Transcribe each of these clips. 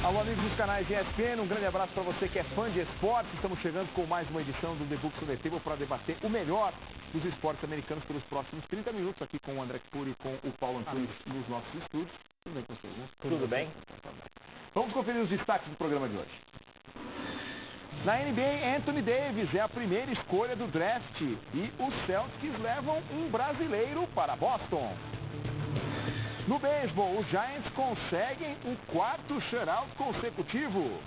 Alô, amigos dos canais ESPN, um grande abraço para você que é fã de esporte. Estamos chegando com mais uma edição do The Books on the Table para debater o melhor dos esportes americanos pelos próximos 30 minutos, aqui com o André Cury e com o Paulo Antunes nos nossos estúdios. Tudo bem com vocês? Tudo bem? Vamos conferir os destaques do programa de hoje. Na NBA, Anthony Davis é a primeira escolha do draft e os Celtics levam um brasileiro para Boston. No beisebol, os Giants conseguem um quarto shutout consecutivo.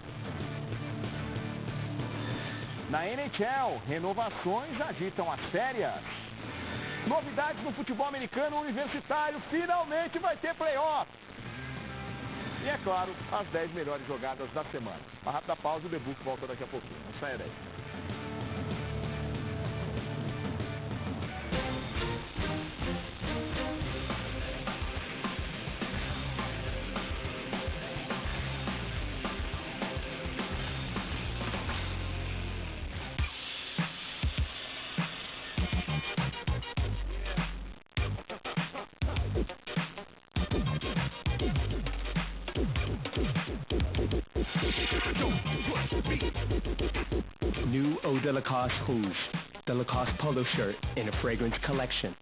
Na NHL, renovações agitam as férias. Novidades no futebol americano universitário, finalmente vai ter playoff. E é claro, as 10 melhores jogadas da semana. Uma rápida pausa e o The Book volta daqui a pouquinho. Não saia daí. New Eau de Lacoste Rouge, the Lacoste polo shirt in a fragrance collection.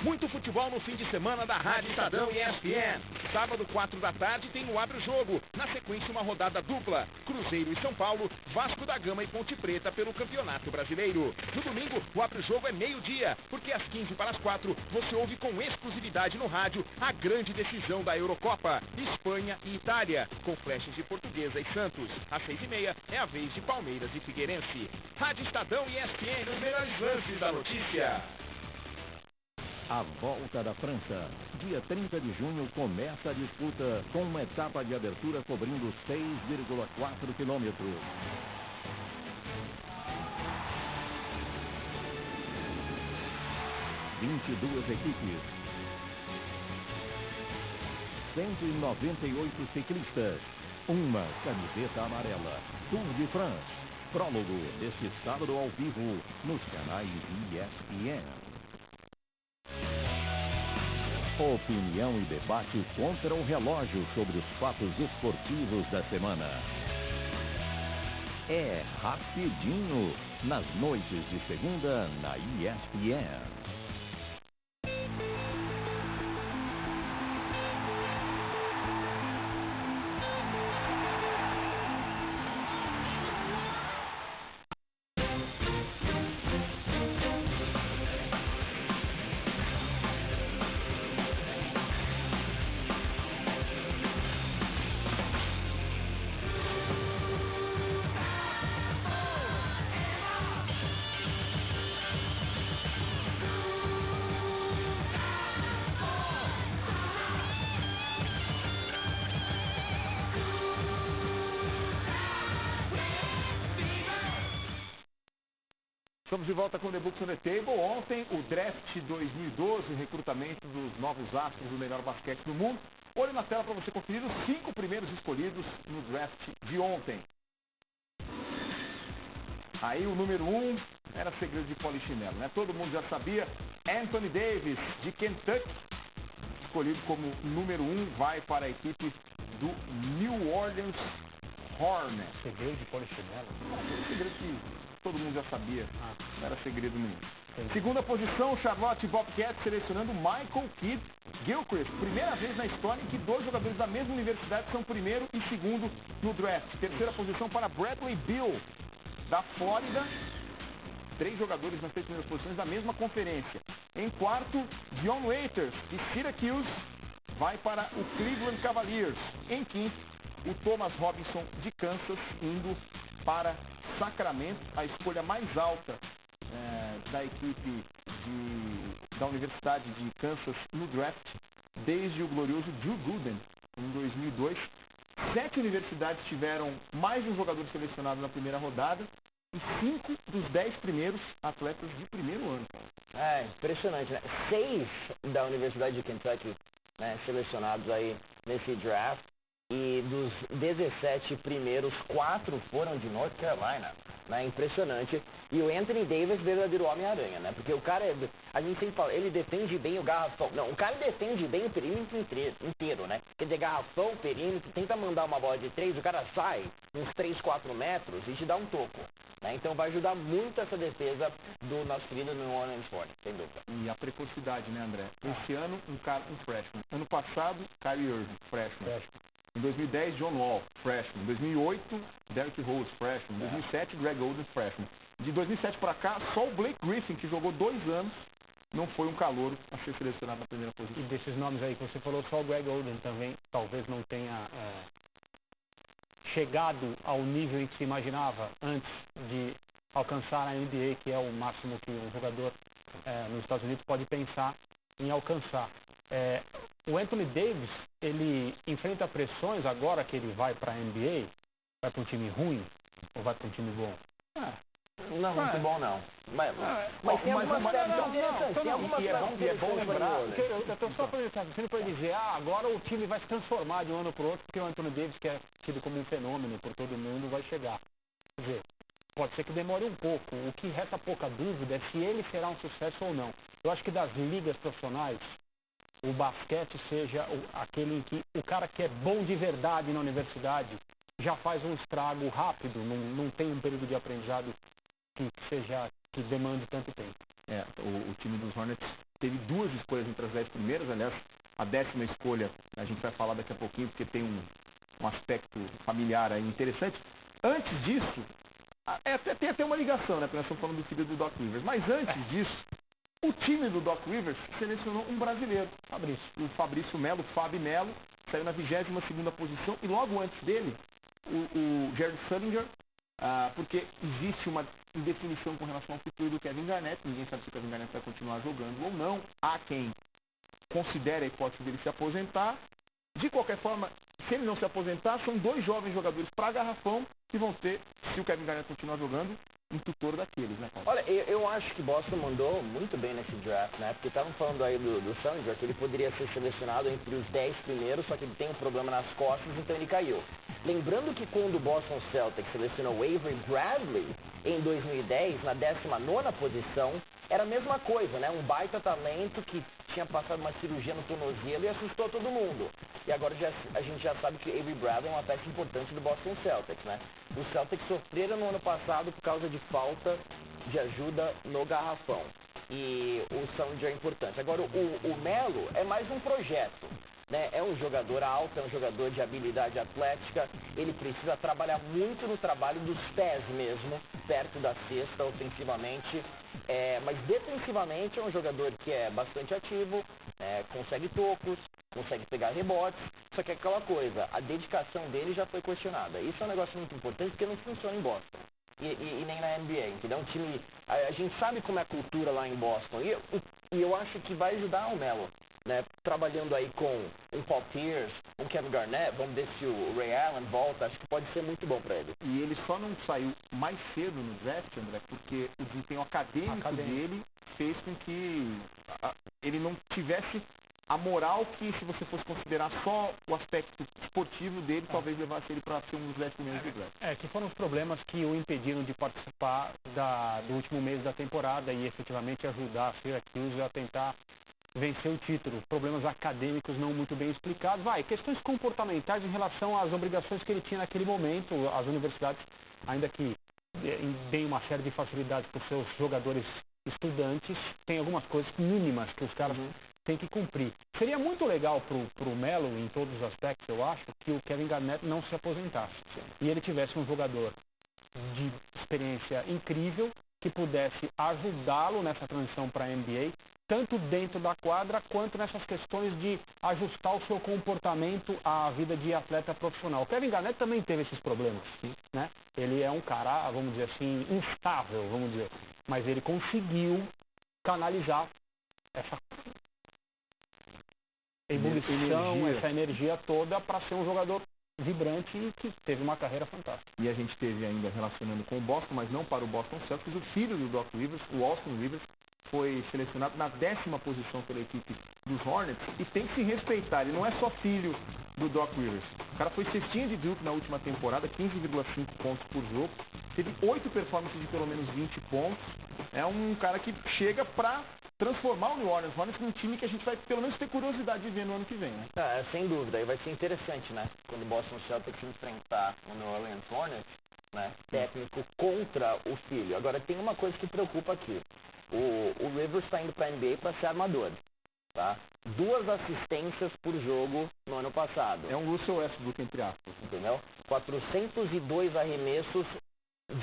Muito futebol no fim de semana da Rádio Estadão e ESPN. Sábado, 4 da tarde, tem o Abre o Jogo. Na sequência, uma rodada dupla. Cruzeiro e São Paulo, Vasco da Gama e Ponte Preta pelo Campeonato Brasileiro. No domingo, o Abre o Jogo é meio-dia, porque às 15:45 você ouve com exclusividade no rádio a grande decisão da Eurocopa. Espanha e Itália, com flechas de Portuguesa e Santos. Às 6:30 é a vez de Palmeiras e Figueirense. Rádio Estadão e ESPN, os melhores lances da notícia. A Volta da França. Dia 30 de junho começa a disputa com uma etapa de abertura cobrindo 6,4 quilômetros. (22 equipes). 198 ciclistas. Uma camiseta amarela. Tour de France. Prólogo deste sábado ao vivo nos canais ESPN. Opinião e debate contra o relógio sobre os fatos esportivos da semana. É rapidinho nas noites de segunda na ESPN. Estamos de volta com o The Books on the Table. Ontem, o Draft 2012, recrutamento dos novos astros do melhor basquete do mundo. Olho na tela para você conferir os 5 primeiros escolhidos no draft de ontem. Aí o número 1 era segredo de polichinelo, né? Todo mundo já sabia. Anthony Davis, de Kentucky, escolhido como número 1, vai para a equipe do New Orleans Hornets. Segredo de polichinelo? Não, segredo que todo mundo já sabia, não era segredo nenhum. Segunda posição, Charlotte Bobcats selecionando Michael Kidd Gilchrist. Primeira vez na história em que 2 jogadores da mesma universidade são primeiro e segundo no draft. Terceira posição para Bradley Beal, da Flórida. 3 jogadores nas 3 primeiras posições da mesma conferência. Em quarto, Dion Waiters, de Syracuse, vai para o Cleveland Cavaliers. Em quinto, o Thomas Robinson, de Kansas, indo para Sacramento, a escolha mais alta da equipe da Universidade de Kansas no draft, desde o glorioso Drew Gooden, em 2002. 7 universidades tiveram mais de um jogador selecionado na primeira rodada e 5 dos 10 primeiros atletas de primeiro ano. É, impressionante, né? 6 da Universidade de Kentucky, né, selecionados aí nesse draft. E dos 17 primeiros, 4 foram de North Carolina, né? Impressionante. E o Anthony Davis, verdadeiro Homem-Aranha, né? Porque o cara, a gente sempre fala, ele defende bem o garrafão. Não, o cara defende bem o perímetro inteiro, né? Quer dizer, garrafão, perímetro, tenta mandar uma bola de 3, o cara sai uns 3, 4 metros e te dá um toco, né? Então vai ajudar muito essa defesa do nosso querido New Orleans Hornets, sem dúvida. E a precocidade, né, André? Esse ano, um freshman. Ano passado, Kyrie Irving, freshman. Em 2010, John Wall, freshman. Em 2008, Derrick Rose, freshman. Em 2007, Greg Oden, freshman. De 2007 para cá, só o Blake Griffin, que jogou 2 anos, não foi um calouro a ser selecionado na primeira posição. E desses nomes aí que você falou, só o Greg Oden também talvez não tenha chegado ao nível em que se imaginava antes de alcançar a NBA, que é o máximo que um jogador nos Estados Unidos pode pensar em alcançar. O Anthony Davis, ele enfrenta pressões agora que ele vai para a NBA, vai para um time ruim ou vai para um time bom? Não, muito bom não. Mas tem algumas peças interessantes. Tem algumas peças e é bom lembrar. Eu estou só fazendo para dizer, agora o time vai se transformar de um ano para o outro, porque o Anthony Davis, que é tido como um fenômeno por todo mundo, vai chegar. Quer dizer, pode ser que demore um pouco. O que resta pouca dúvida é se ele será um sucesso ou não. Eu acho que das ligas profissionais, o basquete seja aquele em que o cara que é bom de verdade na universidade já faz um estrago rápido, não tem um período de aprendizado que demande tanto tempo. O time dos Hornets teve 2 escolhas entre as 10 primeiras, aliás, a 10ª escolha a gente vai falar daqui a pouquinho, porque tem um aspecto familiar aí interessante. Antes disso, tem até uma ligação, né, porque nós estamos falando do filho do Doc Rivers, mas antes disso, o time do Doc Rivers selecionou um brasileiro, o Fabrício Melo, Fabi Melo, saiu na 22ª posição, e logo antes dele, o Jared Sullinger, porque existe uma indefinição com relação ao futuro do Kevin Garnett, ninguém sabe se o Kevin Garnett vai continuar jogando ou não, há quem considere a hipótese dele se aposentar. De qualquer forma, se ele não se aposentar, são 2 jovens jogadores para garrafão que vão ter, se o Kevin Garnett continuar jogando, um tutor daqueles, né, Paulo? Olha, eu acho que Boston mandou muito bem nesse draft, né? Porque estavam falando aí do Sullinger, que ele poderia ser selecionado entre os 10 primeiros, só que ele tem um problema nas costas, então ele caiu. Lembrando que quando o Boston Celtics selecionou Avery Bradley em 2010, na 19ª posição, era a mesma coisa, né? Um baita talento que tinha passado uma cirurgia no tornozelo e assustou todo mundo. E agora a gente já sabe que Avery Bradley é uma peça importante do Boston Celtics, né? Os Celtics sofreram no ano passado por causa de falta de ajuda no garrafão. E o Sullinger é importante. Agora, o Melo é mais um projeto, né? É um jogador alto, é um jogador de habilidade atlética. Ele precisa trabalhar muito no trabalho dos pés mesmo, perto da cesta, ofensivamente. Mas defensivamente é um jogador que é bastante ativo, consegue tocos, consegue pegar rebotes. Só que é aquela coisa, a dedicação dele já foi questionada. Isso é um negócio muito importante porque não funciona em Boston. E nem na NBA, entendeu? Um time, a gente sabe como é a cultura lá em Boston. E eu acho que vai ajudar o Melo, né? Trabalhando aí com um Paul Pierce, um Kevin Garnett, vamos ver se o Ray Allen volta, acho que pode ser muito bom para ele. E ele só não saiu mais cedo no draft, André, porque o desempenho acadêmico dele fez com que ele não tivesse a moral que, se você fosse considerar só o aspecto esportivo dele, talvez levasse ele para ser um dos 10 primeiros do draft. Que foram os problemas que o impediram de participar do último mês da temporada e efetivamente ajudar a Syracuse a tentar vencer o título. Problemas acadêmicos não muito bem explicados. Questões comportamentais em relação às obrigações que ele tinha naquele momento. As universidades, ainda que deem uma série de facilidades para os seus jogadores estudantes, tem algumas coisas mínimas que os caras têm que cumprir. Seria muito legal pro Melo, em todos os aspectos, eu acho, que o Kevin Garnett não se aposentasse. E ele tivesse um jogador de experiência incrível que pudesse ajudá-lo nessa transição para a NBA, tanto dentro da quadra quanto nessas questões de ajustar o seu comportamento à vida de atleta profissional. O Kevin Garnett também teve esses problemas, né? Ele é um cara, vamos dizer assim, instável, vamos dizer, mas ele conseguiu canalizar essa ebulição, essa energia toda para ser um jogador vibrante e que teve uma carreira fantástica. E a gente teve ainda relacionando com o Boston, mas não para o Boston Celtics, o filho do Doc Rivers, o Austin Rivers, foi selecionado na 10ª posição pela equipe dos Hornets e tem que se respeitar. Ele não é só filho do Doc Rivers. O cara foi cestinha de Duke na última temporada, 15,5 pontos por jogo. Teve 8 performances de pelo menos 20 pontos. É um cara que chega para transformar o New Orleans Hornets num time que a gente vai pelo menos ter curiosidade de ver no ano que vem, né? Sem dúvida. Aí vai ser interessante, né? Quando o Boston Celtics enfrentar o New Orleans Hornets, né? Técnico contra o filho. Agora tem uma coisa que preocupa aqui. O Rivers está indo para a NBA para ser armador, tá? 2 assistências por jogo no ano passado. É um Russell Westbrook, entre aspas. Entendeu? 402 arremessos,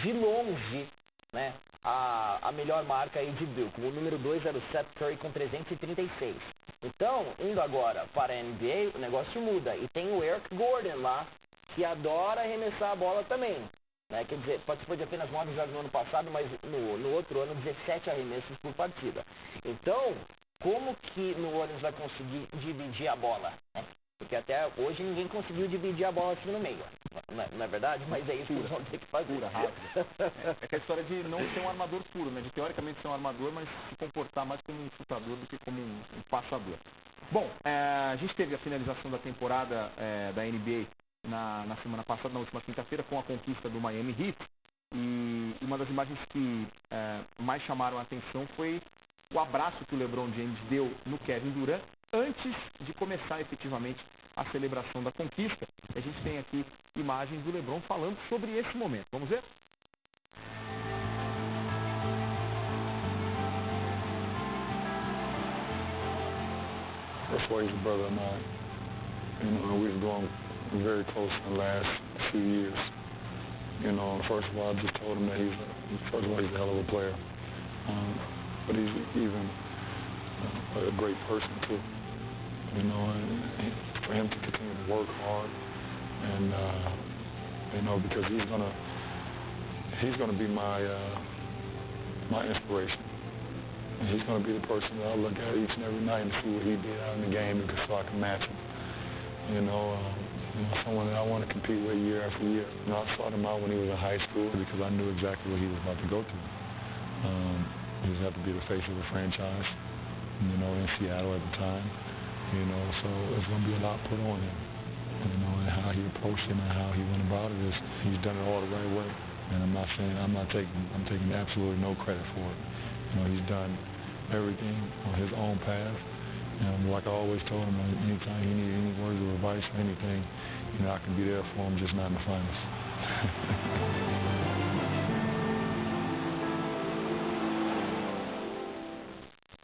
de longe, né? A melhor marca aí de Duke. O número 2 era o Seth Curry com 336. Então, indo agora para a NBA, o negócio muda. E tem o Eric Gordon lá, que adora arremessar a bola também. Né? Quer dizer, participou de apenas 9 jogos no ano passado, mas no outro ano 17 arremessos por partida. Então, como que no Orleans vai conseguir dividir a bola? Né? Porque até hoje ninguém conseguiu dividir a bola assim no meio. Não é verdade? Mas é isso que eles vão ter que fazer. Pura, rápido. É aquela história de não ser um armador puro, né? De teoricamente ser um armador, mas se comportar mais como um chutador do que como um passador. Bom, a gente teve a finalização da temporada da NBA na semana passada, na última quinta-feira, com a conquista do Miami Heat. E uma das imagens que mais chamaram a atenção foi o abraço que o LeBron James deu no Kevin Durant antes de começar efetivamente a celebração da conquista. A gente tem aqui imagens do LeBron falando sobre esse momento. Vamos ver? First of all, he's a brother of mine. You know, we've grown very close in the last few years. You know, first of all, I just told him that he's a hell of a player. But he's even a great person too. You know, and for him to continue to work hard, and you know, because he's gonna be my inspiration. And he's gonna be the person that I look at each and every night and see what he did out in the game, so I can match him. You know, someone that I want to compete with year after year. You know, I sought him out when he was in high school because I knew exactly what he was about to go to. He was about to be the face of the franchise, you know, in Seattle at the time. You know, so it's going to be a lot put on him. You know, and how he approached it and how he went about it he's done it all the right way. And I'm taking absolutely no credit for it. You know, he's done everything on his own path. And like I always told him, anytime he needed any words of advice or anything, you know, I can be there for him, just not in the finals.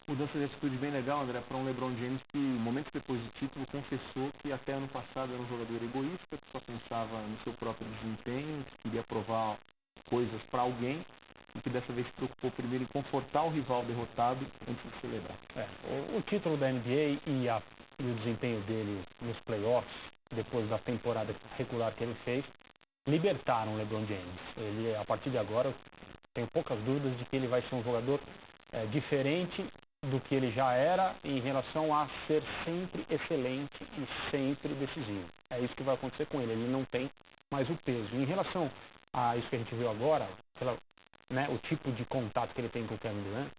Mudança de atitude bem legal, André, para um LeBron James que, momentos depois do título, confessou que até ano passado era um jogador egoísta, que só pensava no seu próprio desempenho, que queria provar coisas para alguém, e que dessa vez se preocupou primeiro em confortar o rival derrotado antes de celebrar. O título da NBA e o desempenho dele nos playoffs, depois da temporada regular que ele fez, libertaram o LeBron James. Ele, a partir de agora, tenho poucas dúvidas de que ele vai ser um jogador diferente do que ele já era em relação a ser sempre excelente e sempre decisivo. É isso que vai acontecer com ele. Ele não tem mais o peso. Em relação a isso que a gente viu agora, o tipo de contato que ele tem com o Kevin Durant,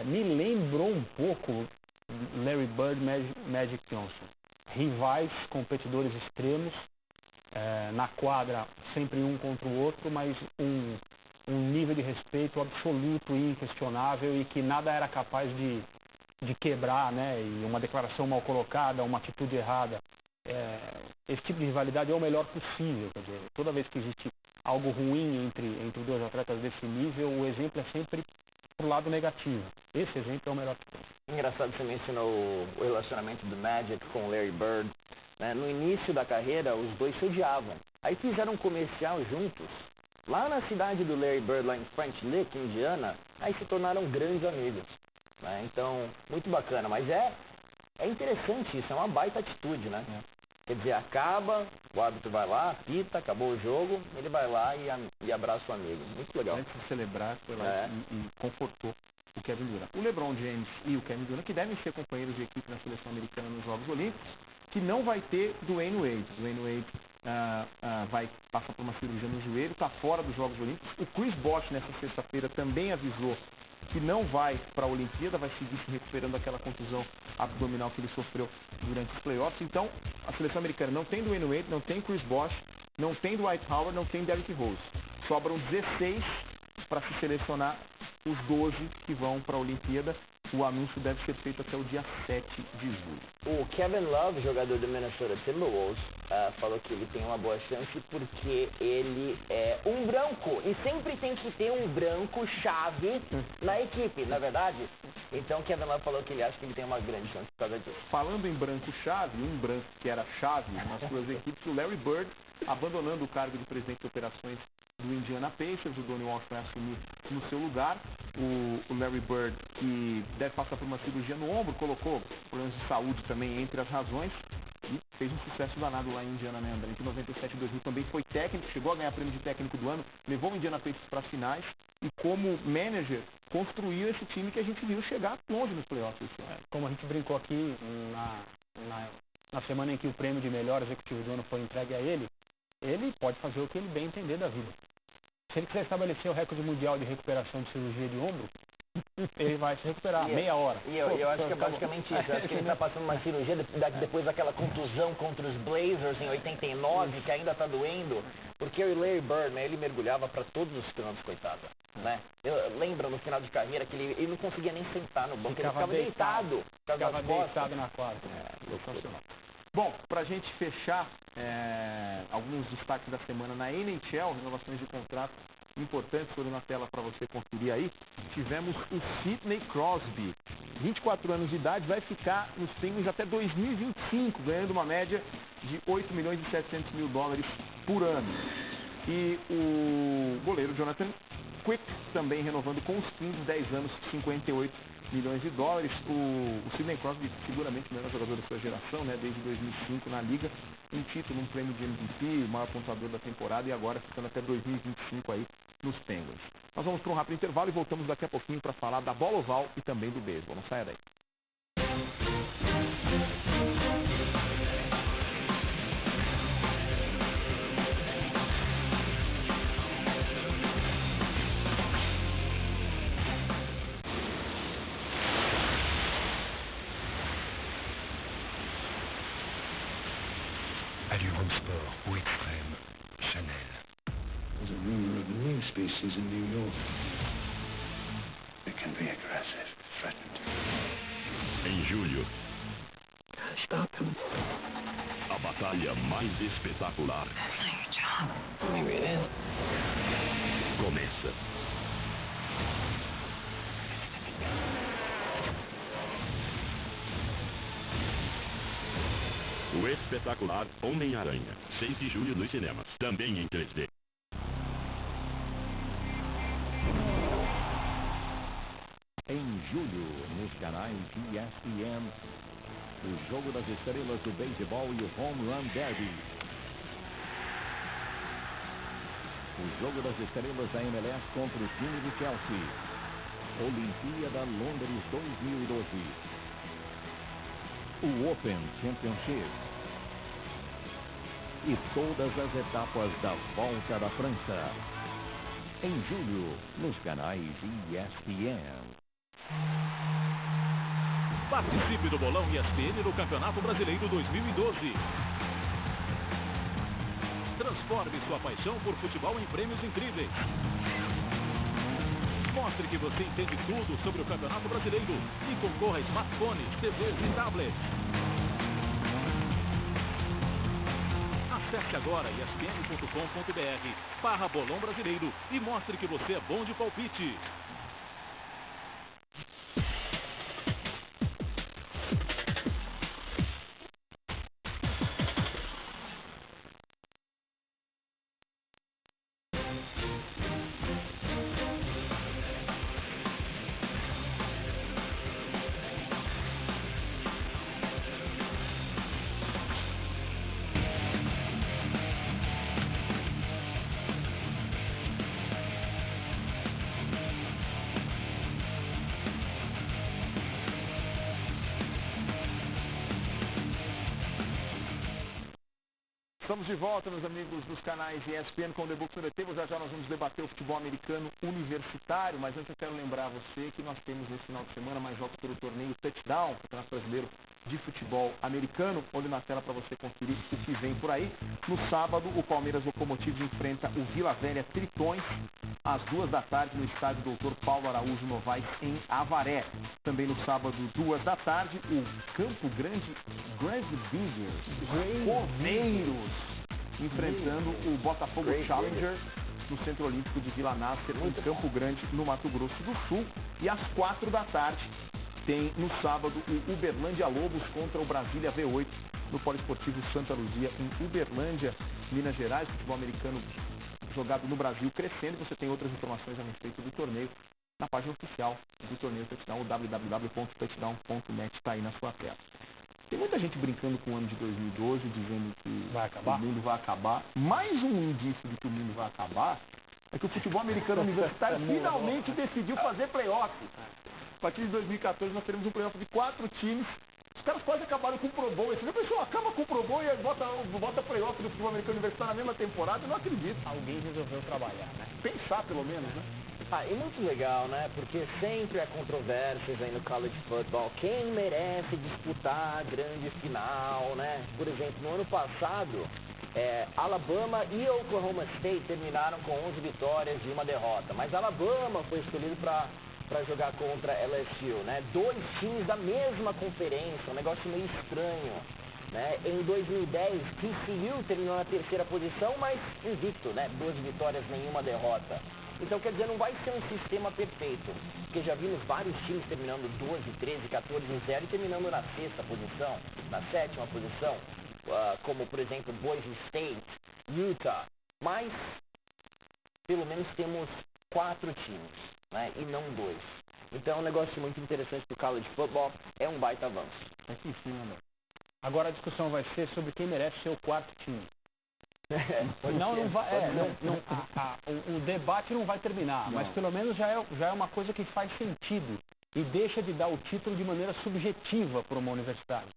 me lembrou um pouco Larry Bird e Magic Johnson. Rivais, competidores extremos, na quadra sempre um contra o outro, mas um nível de respeito absoluto e inquestionável e que nada era capaz de quebrar, né? E uma declaração mal colocada, uma atitude errada. Esse tipo de rivalidade é o melhor possível. Quer dizer, toda vez que existe algo ruim entre dois atletas desse nível, o exemplo é sempre pro lado negativo. Esse exemplo é o melhor que tem. Engraçado você mencionou o relacionamento do Magic com o Larry Bird. Né? No início da carreira, os dois se odiavam. Aí fizeram um comercial juntos. Lá na cidade do Larry Bird, lá em French Lick, Indiana, aí se tornaram grandes amigos. Né? Então, muito bacana. Mas é interessante isso, é uma baita atitude, né? Quer dizer, acaba, o árbitro vai lá, apita, acabou o jogo, ele vai lá e abraça o amigo. Muito legal. Antes de celebrar, foi lá e confortou o Kevin Durant. O LeBron James e o Kevin Durant, que devem ser companheiros de equipe na seleção americana nos Jogos Olímpicos, que não vai ter Dwayne Wade. Dwayne Wade vai passar por uma cirurgia no joelho, está fora dos Jogos Olímpicos. O Chris Bosh, nessa sexta-feira, também avisou que não vai para a Olimpíada, vai seguir se recuperando daquela contusão abdominal que ele sofreu durante os playoffs. Então, a seleção americana não tem Dwayne Wade, não tem Chris Bosh, não tem Dwight Howard, não tem Derrick Rose. Sobram 16 para se selecionar os 12 que vão para a Olimpíada. O anúncio deve ser feito até o dia 7 de julho. O Kevin Love, jogador do Minnesota Timberwolves, falou que ele tem uma boa chance porque ele é um branco. E sempre tem que ter um branco chave na equipe, na verdade. Então o Kevin Love falou que ele acha que ele tem uma grande chance por causa disso. Falando em branco chave, um branco que era chave nas suas equipes, o Larry Bird, abandonando o cargo de presidente de operações do Indiana Pacers, o Donnie Walsh vai assumir no seu lugar. O Larry Bird, que deve passar por uma cirurgia no ombro, colocou problemas de saúde também entre as razões e fez um sucesso danado lá em Indiana, né, André? Entre 97 e 2000 também foi técnico, chegou a ganhar prêmio de técnico do ano, levou o Indiana Pacers para as finais e como manager construiu esse time que a gente viu chegar longe nos playoffs esse ano. Como a gente brincou aqui na semana em que o prêmio de melhor executivo do ano foi entregue a ele pode fazer o que ele bem entender da vida. Se ele quiser estabelecer o recorde mundial de recuperação de cirurgia de ombro, ele vai se recuperar meia hora. E eu acho que é basicamente isso. Eu acho que ele está passando uma cirurgia depois daquela contusão contra os Blazers em 89, que ainda está doendo. Porque o Larry Bird, né, ele mergulhava para todos os cantos, coitado. Né? Eu lembro no final de carreira que ele não conseguia nem sentar no banco, ele ficava deitado. Ficava deitado na quadra. Bom, para a gente fechar alguns destaques da semana na NHL, renovações de contrato importantes, foram na tela para você conferir aí. Tivemos o Sidney Crosby, 24 anos de idade, vai ficar nos Penguins até 2025, ganhando uma média de 8 milhões e 700 mil dólares por ano. E o goleiro Jonathan Quick também renovando com os Kings, 10 anos, 58 milhões de dólares. O Sidney Crosby, seguramente o melhor jogador da sua geração, né, desde 2005 na liga, um título, um prêmio de MVP, o maior pontuador da temporada e agora ficando até 2025 aí nos Penguins. Nós vamos para um rápido intervalo e voltamos daqui a pouquinho para falar da bola oval e também do beisebol. Não saia daí. Adieu Sport, ou Extrême, Chanel. There's a rumor of a new species in New York. It can be aggressive, threatened. Em julho, Stop him. a batalha mais espetacular That's not your job. Maybe it is. começa. O espetacular Homem-Aranha, 6 de julho nos cinemas, também em 3D. Em julho, nos canais ESPN, o Jogo das Estrelas do Beisebol e o Home Run Derby. O Jogo das Estrelas da MLS contra o time de Chelsea. Olimpíada Londres 2012. O Open Championship. E todas as etapas da Volta da França. Em julho, nos canais ESPN. Participe do Bolão ESPN no Campeonato Brasileiro 2012. Transforme sua paixão por futebol em prêmios incríveis. Mostre que você entende tudo sobre o Campeonato Brasileiro e concorra a smartphones, TVs e tablets. Acesse agora espn.com.br/Bolão Brasileiro e mostre que você é bom de palpite. Estamos de volta, meus amigos dos canais ESPN com o The Book on the Table. Já nós vamos debater o futebol americano universitário, mas antes eu quero lembrar você que nós temos nesse final de semana mais jogos pelo torneio Touchdown, Campeonato Brasileiro de Futebol Americano. Olhe na tela para você conferir o que vem por aí. No sábado, o Palmeiras Locomotive enfrenta o Vila Velha Tritões às 2 da tarde no estádio Dr. Paulo Araújo Novaes em Avaré. Também no sábado, 2 da tarde, o Campo Grande Diggers, Coveiros, enfrentando o Botafogo Challenger no Centro Olímpico de Vila Nasser, em Campo Grande, no Mato Grosso do Sul. E às 4 da tarde tem no sábado o Uberlândia Lobos contra o Brasília V8 no Poliesportivo Santa Luzia em Uberlândia, Minas Gerais. Futebol americano jogado no Brasil crescendo. Você tem outras informações a respeito do torneio na página oficial do torneio Touchdown, o www.touchdown.net, está aí na sua tela. Tem muita gente brincando com o ano de 2012, dizendo que o mundo vai acabar. Mais um indício de que o mundo vai acabar é que o futebol americano universitário finalmente decidiu fazer playoff. A partir de 2014 nós teremos um playoff de 4 times. Os caras quase acabaram com o Pro Bowl. Esse pessoal acaba com o Pro Bowl e bota playoff do futebol americano universitário na mesma temporada. Eu não acredito. Alguém resolveu trabalhar, né? Pensar, pelo menos, né? E muito legal, né? Porque sempre há controvérsias aí no college football. Quem merece disputar a grande final, né? Por exemplo, no ano passado, Alabama e Oklahoma State terminaram com 11 vitórias e 1 derrota. Mas Alabama foi escolhido para jogar contra LSU, né? 2 times da mesma conferência, um negócio meio estranho, né? Em 2010, TCU terminou na 3ª posição, mas invicto, né? 2 vitórias, nenhuma derrota. Então, quer dizer, não vai ser um sistema perfeito, porque já vimos vários times terminando 12, 13, 14 e 0 e terminando na 6ª posição, na 7ª posição, como, por exemplo, Boise State, Utah. Mas, pelo menos temos 4 times, né, e não 2. Então, é um negócio muito interessante para o college football, é um baita avanço. Aqui em cima, né? Agora a discussão vai ser sobre quem merece ser o 4º time. Não vai. O debate não vai terminar, mas pelo menos já é uma coisa que faz sentido e deixa de dar o título de maneira subjetiva para uma universidade.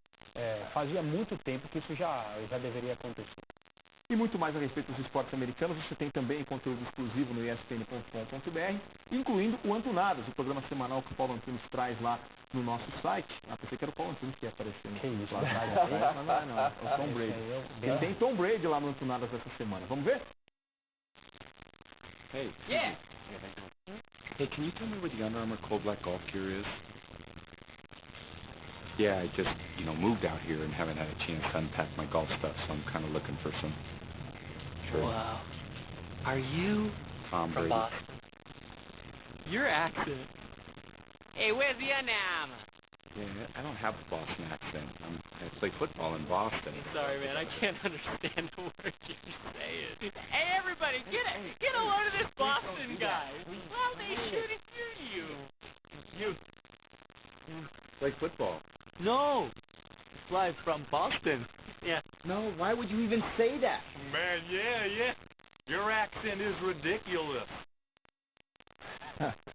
Fazia muito tempo que isso já deveria acontecer. E muito mais a respeito dos esportes americanos, você tem também conteúdo exclusivo no espn.com.br, incluindo o Antunadas, o programa semanal que o Paulo Antunes traz lá no nosso site. Pensei que era o Paulo Antunes que ia aparecer no isso? Lá atrás, mas não, é o Tom Brady. Tem Tom Brady lá no Antunadas dessa semana. Vamos ver? Hey. Yeah. Hey, can you tell me where the Under Armour Cold Black Golf Gear is? Yeah, I just, moved out here and haven't had a chance to unpack my golf stuff, so I'm kind of looking for some. Sure. Wow. Are you Tom from Brady. Boston? Your accent. Hey, where's Vietnam? Yeah, I don't have a Boston accent. I play football in Boston. Sorry, man, I can't understand the words you're saying. Hey, everybody, get a load of this Boston guy. Well, they shouldn't hear you. You play football? No, fly from Boston. Yeah. No, why would you even say that? Man, yeah. Your accent is ridiculous.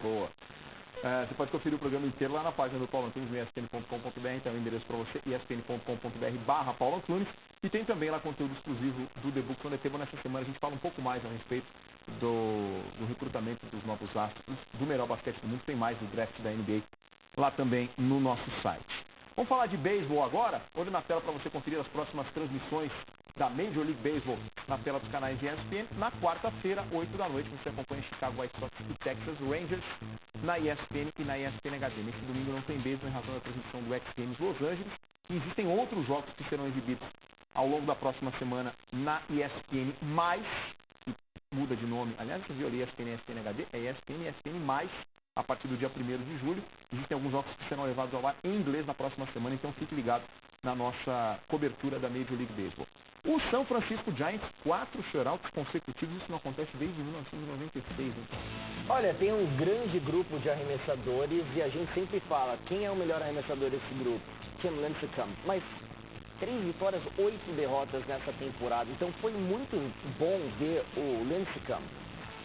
Boa. Você pode conferir o programa inteiro lá na página do Paulo Antunes, no espn.com.br, então é o endereço para você, espn.com.br/Paulo Antunes. E tem também lá conteúdo exclusivo do The Book on the Table. Nessa semana a gente fala um pouco mais a respeito do recrutamento dos novos astros, do melhor basquete do mundo. Tem mais do draft da NBA lá também no nosso site. Vamos falar de beisebol agora? Olhe na tela para você conferir as próximas transmissões da Major League Baseball na tela dos canais de ESPN. Na quarta-feira, 8 da noite, você acompanha Chicago White Sox e Texas Rangers na ESPN e na ESPN HD. Nesse domingo não tem beisebol em razão da transmissão do X Games Los Angeles. E existem outros jogos que serão exibidos ao longo da próxima semana na ESPN+, que muda de nome. Aliás, você viu ali ESPN e ESPN HD? É ESPN e ESPN+, a partir do dia 1º de julho. Existem alguns jogos que serão levados ao ar em inglês na próxima semana, então fique ligado na nossa cobertura da Major League Baseball. O San Francisco Giants, 4 shutouts consecutivos, isso não acontece desde 1996. Hein? Olha, tem um grande grupo de arremessadores e a gente sempre fala, quem é o melhor arremessador desse grupo? Tim Lincecum. Mas 3 vitórias, 8 derrotas nessa temporada, então foi muito bom ver o Lincecum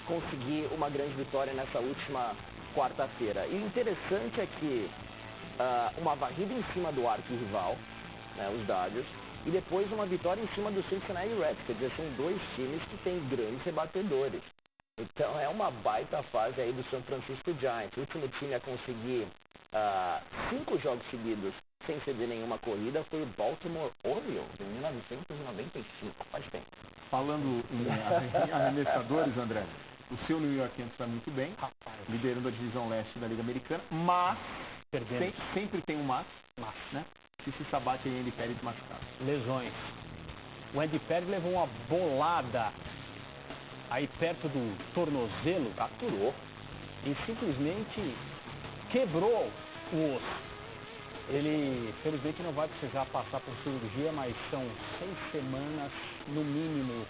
conseguir uma grande vitória nessa última quarta-feira. E o interessante é que uma varrida em cima do arco rival, né, os Dodgers, e depois uma vitória em cima do Cincinnati Reds. Quer dizer, são dois times que têm grandes rebatedores. Então é uma baita fase aí do San Francisco Giants. O último time a conseguir 5 jogos seguidos sem ceder nenhuma corrida foi o Baltimore Orioles, em 1995, faz tempo. Falando em arremessadores, André, o seu New York Yankees está muito bem, liderando a divisão leste da Liga Americana, mas sempre tem um mas, né? Se Sabathia e Andy Pettitte machucaram. Lesões. O Andy Pettitte levou uma bolada aí perto do tornozelo, Aturou. e simplesmente quebrou o osso. Ele, felizmente, não vai precisar passar por cirurgia, mas são 6 semanas, no mínimo,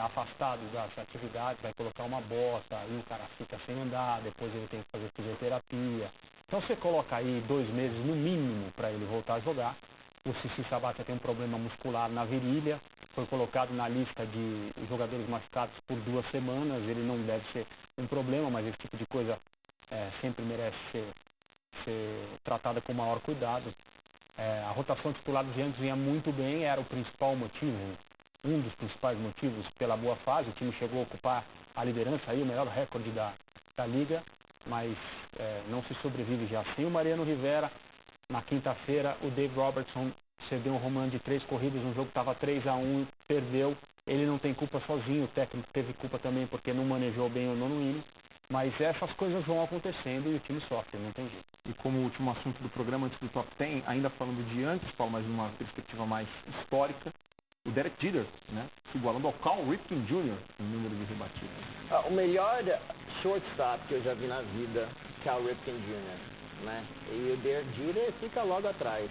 afastado das atividades, vai colocar uma bota, aí o cara fica sem andar, depois ele tem que fazer fisioterapia. Então você coloca aí 2 meses, no mínimo, para ele voltar a jogar. O CC Sabathia tem um problema muscular na virilha, foi colocado na lista de jogadores machucados por 2 semanas, ele não deve ser um problema, mas esse tipo de coisa sempre merece ser tratada com maior cuidado. A rotação titular dos Yankees vinha muito bem, era o principal motivo, um dos principais motivos pela boa fase. O time chegou a ocupar a liderança, aí, o melhor recorde da liga, mas não se sobrevive já sem o Mariano Rivera. Na quinta-feira, o Dave Robertson cedeu um home run de 3 corridas, um jogo que estava 3-1, perdeu. Ele não tem culpa sozinho, o técnico teve culpa também porque não manejou bem o nono inning. Mas essas coisas vão acontecendo e o time sofre, não tem jeito. E como último assunto do programa, antes do Top 10, ainda falando de antes, Paulo, mas numa perspectiva mais histórica, o Derek Jeter, né, se igualando ao Cal Ripken Jr. em número de rebatidas. O melhor shortstop que eu já vi na vida, Cal Ripken Jr., né? E o Derek Jeter fica logo atrás.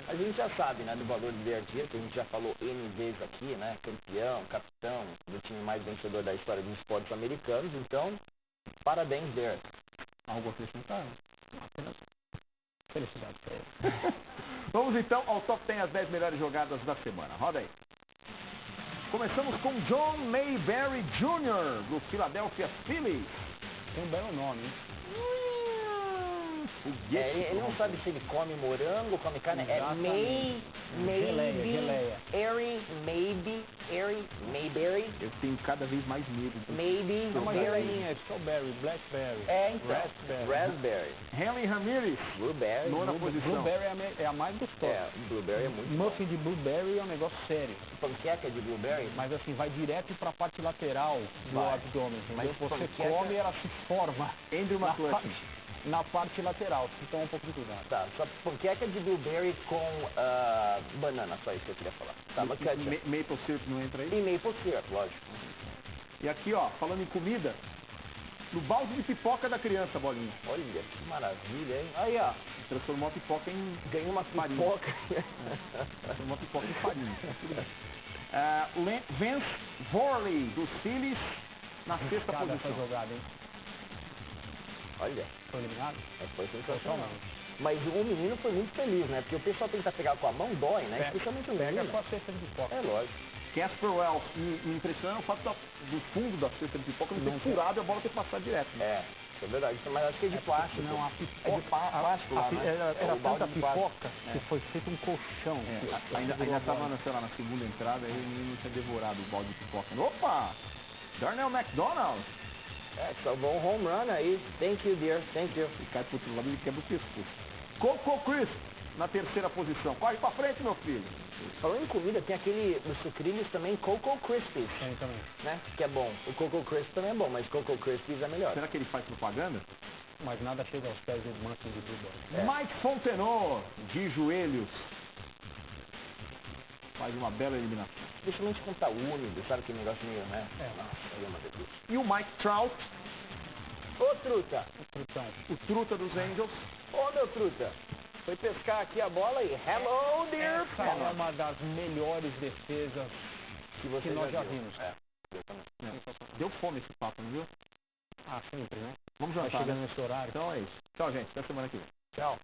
A gente já sabe, né, do valor do Derek Jeter, que a gente já falou N vezes aqui, né? Campeão, capitão do time mais vencedor da história dos esportes americanos. Então, parabéns, Derek. Algo a acrescentar? Apenas felicidade para ele. Vamos então ao Top 10, as 10 melhores jogadas da semana. Roda aí. Começamos com John Mayberry Jr., do Philadelphia Phillies. Tem um belo nome, hein? Ele não sabe se ele come morango, come carne. Geleia. Mayberry. Eu tenho cada vez mais medo. Maybe. Não, mas é strawberry, blackberry. Então. Raspberry. Henley Ramirez. Blueberry. Nona posição. Blueberry é a mais gostosa. Blueberry é muito Muffin de blueberry é um negócio sério. Panqueca de blueberry? Mas assim, vai direto para a parte lateral do abdômen, entendeu? Mas você panqueca... come e ela se forma Andrew McCutcheon. Na parte lateral, então um pouco de cuidado. Tá, só panqueca de blueberry com banana, só isso que eu queria falar. Tá, Maple syrup não entra aí? E maple syrup, lógico. E aqui, ó, falando em comida, no balde de pipoca da criança, Bolinha. Olha, que maravilha, hein? Aí, ó. Transformou a pipoca em... Ganhou uma farinha. pipoca. Transformou a pipoca em farinha. Vance Vorley, dos Phillies, na sexta posição. Essa jogada, hein? Olha. Foi eliminado? Foi sensacional. Mas o menino foi muito feliz, né? Porque o pessoal tenta pegar com a mão, dói, né? Especialmente o menino. Pega com a cesta de pipoca. É lógico. Casper Wells, me impressiona o fato do fundo da cesta de pipoca não ter furado e a bola ter passado direto. Né? Isso é verdade. Mas acho que é de plástico. Não, a pipoca. É de plástico lá, né? Era tanta pipoca que foi feito um colchão. Ainda estava, sei lá, na segunda entrada, aí o menino tinha devorado o balde de pipoca. Opa! Darnell McDonald. Salvou um home run aí. Thank you, dear. Thank you. E cai pro outro lado e quebra o pescoço. Coco Crisp, na terceira posição. Corre pra frente, meu filho. Falando em comida, tem aquele dos sucrilhos também, Coco Crispies. Tem também. Né? Que é bom. O Coco Crisp também é bom, mas Coco Crispies é melhor. Será que ele faz propaganda? Mas nada chega aos pés do Muffin de blueberry. Mike Fontenot, de joelhos. Faz uma bela eliminação. Principalmente quando tá úmido, sabe aquele negócio meio, né? Nossa, aí é uma delícia. E o Mike Trout. Ô, truta. O truta dos Angels. Ô, meu truta. Foi pescar aqui a bola e hello, dear. Essa é uma das melhores defesas que nós já vimos. Deu fome esse papo, não viu? Ah, sempre, né? Vamos jantar. Vai chegando nesse horário. Então é isso. Tchau, gente. Até semana que vem. Tchau.